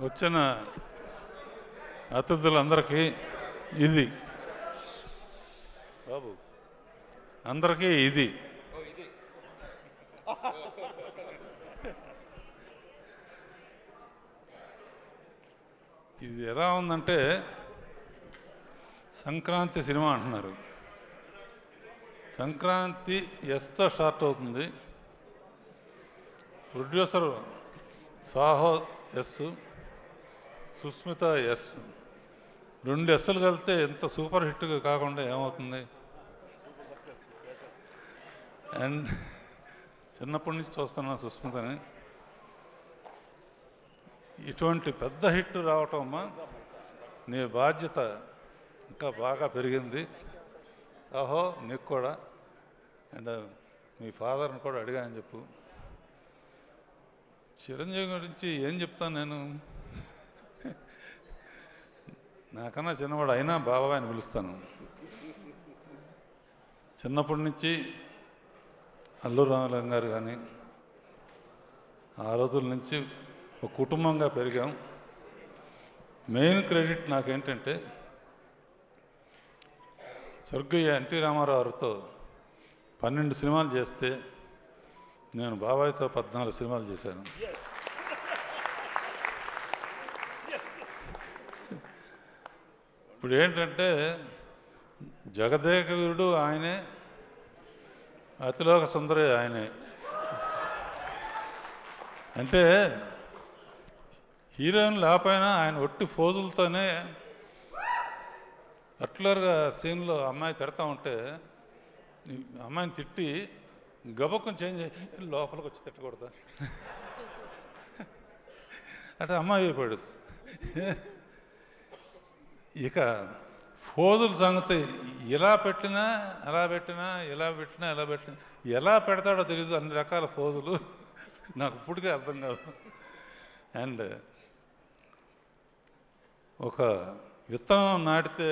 వచ్చిన అతిథులందరికీ ఇది బాబు అందరికీ ఇది ఇది ఎలా ఉందంటే సంక్రాంతి సినిమా అంటున్నారు. సంక్రాంతి ఎస్తో స్టార్ట్ అవుతుంది. Producer Saaho S, Sushmita S, 2 ఎస్సులు కలిస్తే ఎంత సూపర్ హిట్గా కాకుండా ఏమవుతుంది? అండ్ చిన్నప్పటి నుంచి చూస్తున్నా సుస్మితని. ఇటువంటి పెద్ద హిట్ రావటం అమ్మా నీ బాధ్యత ఇంకా బాగా పెరిగింది. సాహో నీకు కూడా, అండ్ మీ ఫాదర్ని కూడా అడిగాను చెప్పు. చిరంజీవి గురించి ఏం చెప్తాను నేను? నాకన్నా చిన్నవాడు అయినా బాబాయ్ అని పిలుస్తాను. చిన్నప్పటి నుంచి అల్లు రామలింగ గారు కానీ ఆ రోజుల నుంచి ఒక కుటుంబంగా పెరిగాం. మెయిన్ క్రెడిట్ నాకేంటంటే స్వర్గీయ ఎన్టీ రామారావు గారితో 12 సినిమాలు చేస్తే నేను బాబాయ్తో 14 సినిమాలు చేశాను. ఇప్పుడు ఏంటంటే జగదేక వీరుడు ఆయనే, అతిలోక సుందరి ఆయనే. అంటే హీరోయిన్ లేకపోయినా ఆయన ఒట్టి ఫోజులతోనే పర్టికులర్గా సీన్లో అమ్మాయి తిడతా ఉంటే అమ్మాయిని తిట్టి గబక్కం చేంజ్ లోపలికి వచ్చి తిట్టకూడదా అంటే అమ్మాయి అయిపోయాడు. ఇక ఫోజుల సంగతి ఇలా పెట్టినా అలా పెట్టినా, ఇలా పెట్టినా ఇలా పెట్టినా, ఎలా పెడతాడో తెలీదు. అన్ని రకాల ఫోజులు నాకు ఇప్పటికే అర్థం కాదు. అండ్ ఒక విత్తనం నాటితే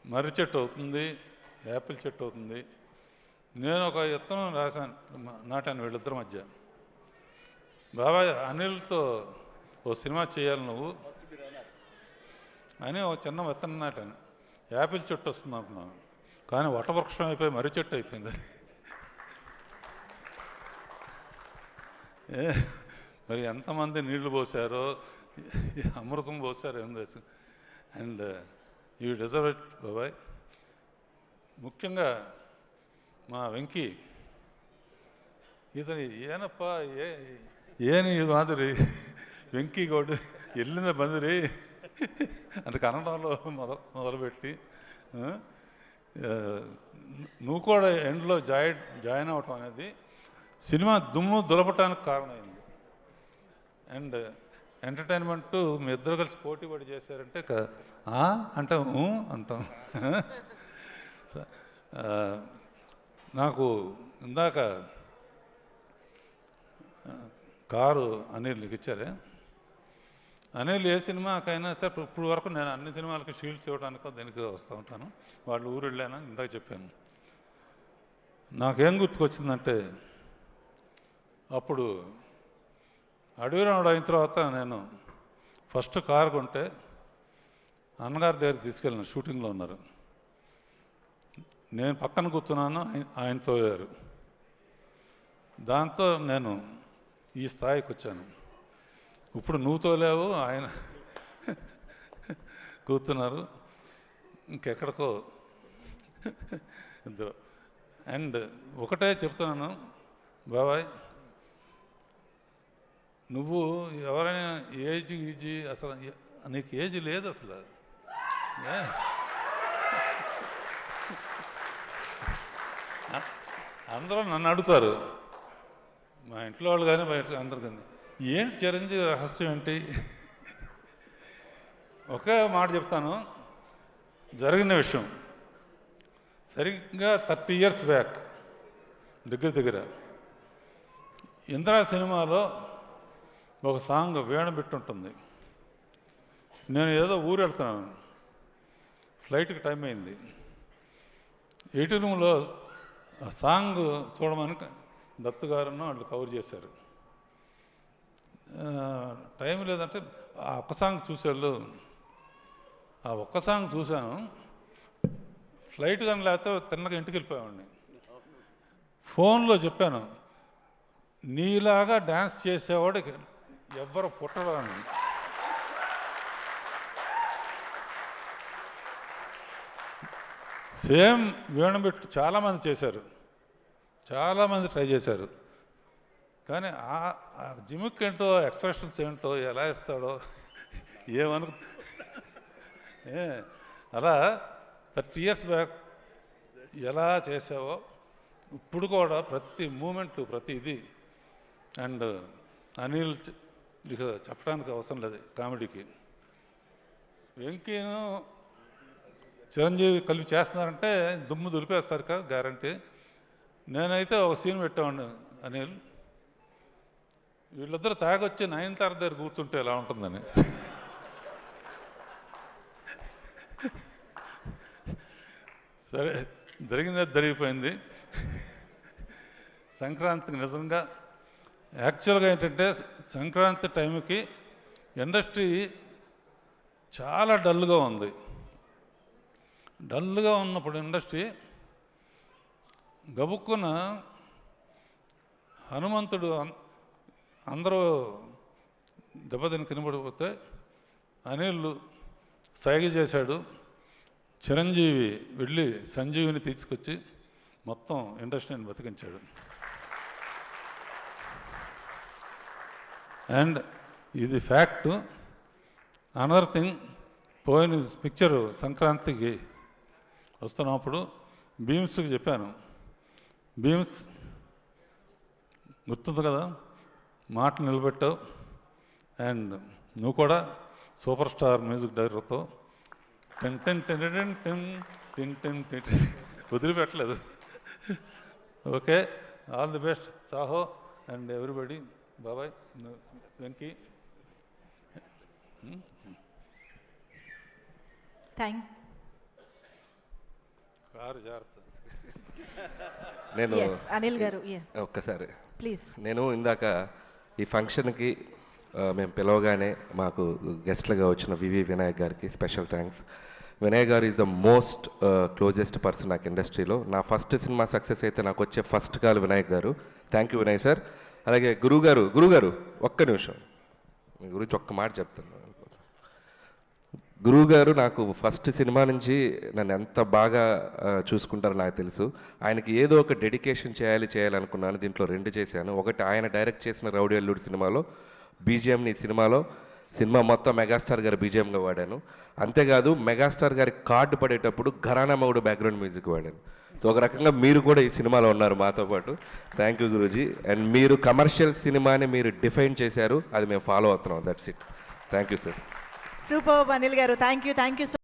మర్రి చెట్టు అవుతుంది, యాపిల్ చెట్టు అవుతుంది. నేను ఒక విత్తనం నాటాను వీళ్ళిద్దరి మధ్య. బాబాయ్ అనిల్తో ఓ సినిమా చేయాలి నువ్వు అని ఒక చిన్న విత్తనం నాటాను. యాపిల్ చెట్టు వస్తుంది అంటున్నాను, కానీ వటవృక్షం అయిపోయి మర్రి చెట్టు అయిపోయింది. మరి ఎంతమంది నీళ్లు పోసారో, అమృతం పోసారో ఏం తెలుసు. అండ్ యూ డిజర్వ్ ఇట్ బాబాయ్. ముఖ్యంగా మా వెంకీ, ఇతని ಏನಪ್ಪ ಏನು ಇದು మాదిరి వెంకీ గౌడ్ ఎల్లింద బందిరి అంటే కన్నడంలో మొదలుపెట్టి నువ్వు కూడా ఎండ్లో జాయిన్ అవటం అనేది సినిమా దుమ్ము దులపటానికి కారణమైంది. అండ్ ఎంటర్టైన్మెంట్ మీ ఇద్దరు కలిసి పోటీ పడి చేశారంటే అంటాం అంటాం. నాకు ఇందాక కారు అనిల్ ఇచ్చారే, అనిల్ ఏ సినిమాకైనా సరే ఇప్పుడు వరకు నేను అన్ని సినిమాలకి షీల్డ్స్ ఇవ్వడానికో దీనికి వస్తూ ఉంటాను. వాళ్ళు ఊరు వెళ్ళాను ఇందాక చెప్పాను. నాకేం గుర్తుకొచ్చిందంటే అప్పుడు అడవిరాముడు అయిన తర్వాత నేను ఫస్ట్ కారు కొంటే అన్నగారి దగ్గర తీసుకెళ్ళిన, షూటింగ్లో ఉన్నారు. నేను పక్కన కూర్చున్నాను, ఆయన తోలారు. దాంతో నేను ఈ స్థాయికి వచ్చాను. ఇప్పుడు నువ్వు తోలేవు, ఆయన కూర్చున్నారు, ఇంకెక్కడికో ఇద్దరు. అండ్ ఒకటే చెప్తున్నాను బాబాయ్, నువ్వు ఎవరైనా ఏజీ అసలు నీకు ఏజ్ లేదు అసలు. అందరూ నన్ను అడుగుతారు, మా ఇంట్లో వాళ్ళు కానీ బయట అందరు కానీ, ఏంటి చిరంజీవి రహస్యం ఏంటి? ఒకే మాట చెప్తాను, జరిగిన విషయం. సరిగ్గా 30 years బ్యాక్ దగ్గర ఇందిరా సినిమాలో ఒక సాంగ్ వీణ బిట్టుంటుంది. నేను ఏదో ఊరు వెళ్తున్నాను, ఫ్లైట్కి టైం అయింది. ఎయిటింగ్ రూమ్లో ఆ సాంగ్ చూడమని దత్తు గారును వాళ్ళు కవర్ చేశారు. టైం లేదంటే ఆ ఒక్క సాంగ్ చూసేవాళ్ళు. ఆ ఒక్క సాంగ్ చూశాను, ఫ్లైట్ కానీ లేకపోతే తిన్నగా ఇంటికి వెళ్ళిపోయామండి. ఫోన్లో చెప్పాను, నీలాగా డ్యాన్స్ చేసేవాడికి ఎవ్వరు పుట్టరు అని. సేమ్ వీణబెట్టు చాలామంది చేశారు, చాలామంది ట్రై చేశారు. కానీ ఆ జిమిక్ ఏంటో, ఎక్స్ప్రెషన్స్ ఏంటో, ఎలా ఇస్తాడో ఏమను. అలా 30 years బ్యాక్ ఎలా చేసావో ఇప్పుడు కూడా ప్రతి మూమెంటు, ప్రతి ఇది. అండ్ అనిల్ ఇక చెప్పడానికి అవసరం లేదు కామెడీకి. వెంకీను చిరంజీవి కలిపి చేస్తున్నారంటే దుమ్ము దులిపేస్తారు కదా, గ్యారంటీ. నేనైతే ఒక సీన్ పెట్టామండి అనిల్, వీళ్ళిద్దరు తాగొచ్చి 9th దగ్గర కూర్చుంటే ఎలా ఉంటుందని. సరే, జరిగింది జరిగిపోయింది. సంక్రాంతికి నిజంగా యాక్చువల్గా ఏంటంటే సంక్రాంతి టైంకి ఇండస్ట్రీ చాలా డల్గా ఉంది. డల్గా ఉన్నప్పుడు ఇండస్ట్రీ గబుక్కున హనుమంతుడు అందరూ దెబ్బతిని కినబడిపోతే అనిల్ సైగ చేశాడు. చిరంజీవి వెళ్ళి సంజీవిని తీసుకొచ్చి మొత్తం ఇండస్ట్రీని బతికించాడు. అండ్ ఇది ఫ్యాక్టు. అనదర్ థింగ్, పోయిన పిక్చరు సంక్రాంతికి వస్తున్నప్పుడు భీమ్స్కి చెప్పాను, భీమ్స్ గుర్తుంది కదా, మాట నిలబెట్టావు. అండ్ నువ్వు కూడా సూపర్ స్టార్ మ్యూజిక్ డైరెక్టర్తో ten ten ten ten ten ten ten ten వదిలిపెట్టలేదు. Okay, all the best Saaho and everybody. బాబాయ్, వెంకీ. కారు జాగ్రత్త. నేను అనిల్ గారు ఒక్కసారి ప్లీజ్. నేను ఇందాక ఈ ఫంక్షన్కి మేము పిలవగానే మాకు గెస్ట్లుగా వచ్చిన వివి వినాయక్ గారికి స్పెషల్ థ్యాంక్స్. వినాయక్ గారు is the most closest person నాకు ఇండస్ట్రీలో. నా ఫస్ట్ సినిమా సక్సెస్ అయితే నాకు వచ్చే ఫస్ట్ కాల్ వినాయక్ గారు. Thank you Vinayak sir. అలాగే గురుగారు ఒక్క నిమిషం మీ గురించి ఒక్క మాట చెప్తాను. గురువుగారు నాకు ఫస్ట్ సినిమా నుంచి నన్ను ఎంత బాగా చూసుకుంటారో నాకు తెలుసు. ఆయనకి ఏదో ఒక డెడికేషన్ చేయాలనుకున్నాను. దీంట్లో 2 చేశాను. ఒకటి ఆయన డైరెక్ట్ చేసిన రౌడీ అల్లుడు సినిమాలో బీజిఎంని సినిమా మొత్తం మెగాస్టార్ గారి బీజిఎంగా వాడాను. అంతేకాదు మెగాస్టార్ గారి కార్డు పడేటప్పుడు ఘరానా మౌడు బ్యాక్గ్రౌండ్ మ్యూజిక్ వాడాను. సో ఒక రకంగా మీరు కూడా ఈ సినిమాలో ఉన్నారు మాతో పాటు. Thank you Guruji. అండ్ మీరు కమర్షియల్ సినిమాని మీరు డిఫైన్ చేశారు, అది మేము ఫాలో అవుతున్నాం. That's it. Thank you sir. Super Anil గారు, థ్యాంక్ యూ.